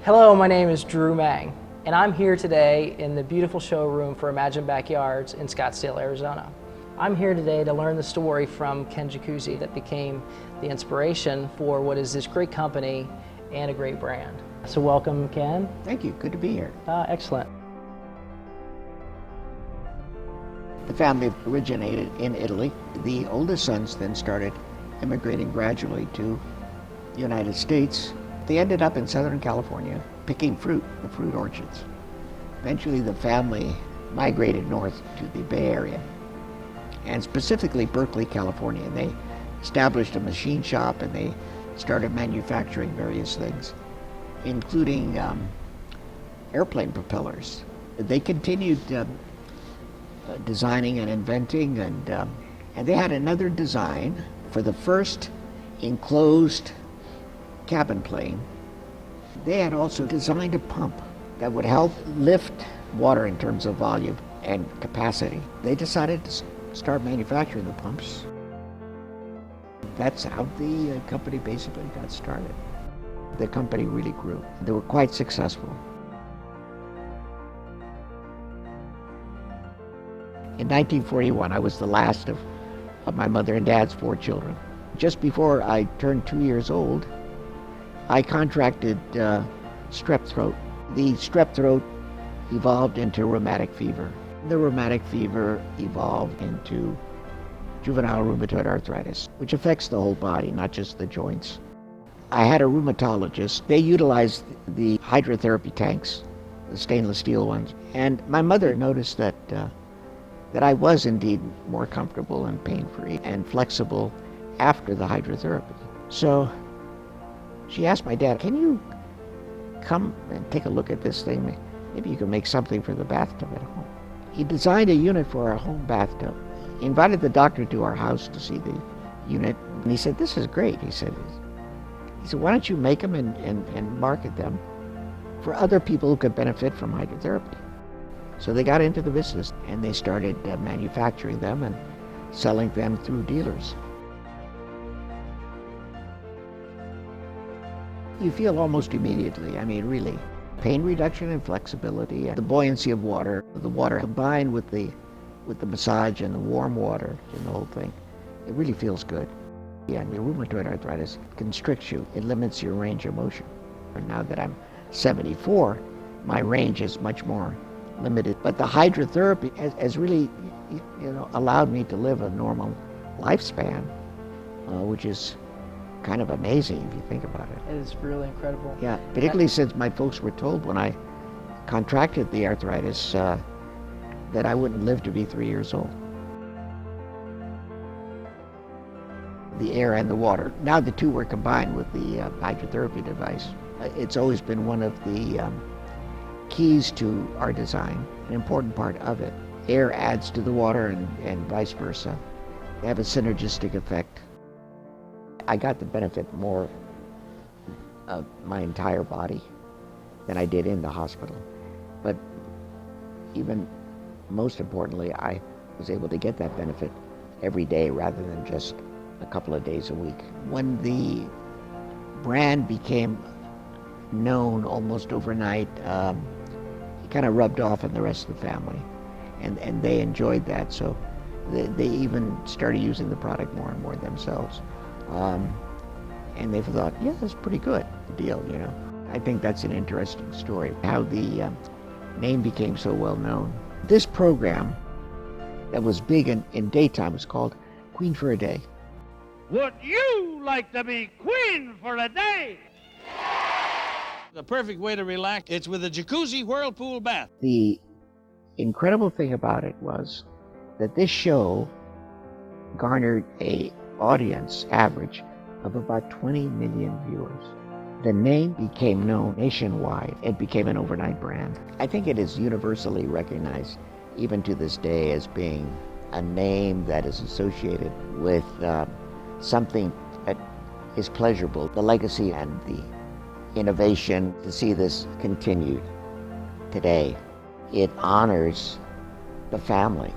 Hello, my name is Drew Mang, and I'm here today in the beautiful showroom for Imagine Backyards in Scottsdale, Arizona. I'm here today to learn the story from Ken Jacuzzi that became the inspiration for what is this great company and a great brand. So welcome, Ken. Thank you, good to be here. Excellent. The family originated in Italy. The oldest sons then started immigrating gradually to the United States. They ended up in Southern California picking fruit, the fruit orchards. Eventually the family migrated north to the Bay Area, and specifically Berkeley, California. They established a machine shop and they started manufacturing various things, including airplane propellers. They continued designing and inventing, and they had another design for the first enclosed cabin plane. They had also designed a pump that would help lift water in terms of volume and capacity. They decided to start manufacturing the pumps. That's how the company basically got started. The company really grew. They were quite successful. In 1941, I was the last of my mother and dad's 4 children. Just before I turned 2 years old, I contracted strep throat. The strep throat evolved into rheumatic fever. The rheumatic fever evolved into juvenile rheumatoid arthritis, which affects the whole body, not just the joints. I had a rheumatologist. They utilized the hydrotherapy tanks, the stainless steel ones, and my mother noticed that I was indeed more comfortable and pain-free and flexible after the hydrotherapy. So she asked my dad, "Can you come and take a look at this thing? Maybe you can make something for the bathtub at home." He designed a unit for our home bathtub. He invited the doctor to our house to see the unit, and he said, "This is great." He said, "Why don't you make them and market them for other people who could benefit from hydrotherapy?" So they got into the business, and they started manufacturing them and selling them through dealers. You feel almost immediately, I mean, really, pain reduction and flexibility, and the buoyancy of water, the water combined with the massage and the warm water and the whole thing, it really feels good. Yeah, the rheumatoid arthritis constricts you. It limits your range of motion. And now that I'm 74, my range is much more limited. But the hydrotherapy has really, allowed me to live a normal lifespan, which is kind of amazing if you think about it. It is really incredible. Yeah, particularly since my folks were told when I contracted the arthritis that I wouldn't live to be 3 years old. The air and the water. Now the two were combined with the hydrotherapy device. It's always been one of the keys to our design, an important part of it. Air adds to the water and vice versa. They have a synergistic effect. I got the benefit more of my entire body than I did in the hospital. But even most importantly, I was able to get that benefit every day rather than just a couple of days a week. When the brand became known almost overnight, it kind of rubbed off on the rest of the family, and they enjoyed that. So they even started using the product more and more themselves. And they thought, yeah, that's pretty good deal, I think that's an interesting story, how the name became so well known. This program that was big in daytime was called Queen for a Day. Would you like to be queen for a day? The perfect way to relax, it's with a jacuzzi whirlpool bath. The incredible thing about it was that this show garnered a audience average of about 20 million viewers. The name became known nationwide. It became an overnight brand. I think it is universally recognized, even to this day, as being a name that is associated with something that is pleasurable. The legacy and the innovation, to see this continued today, it honors the family.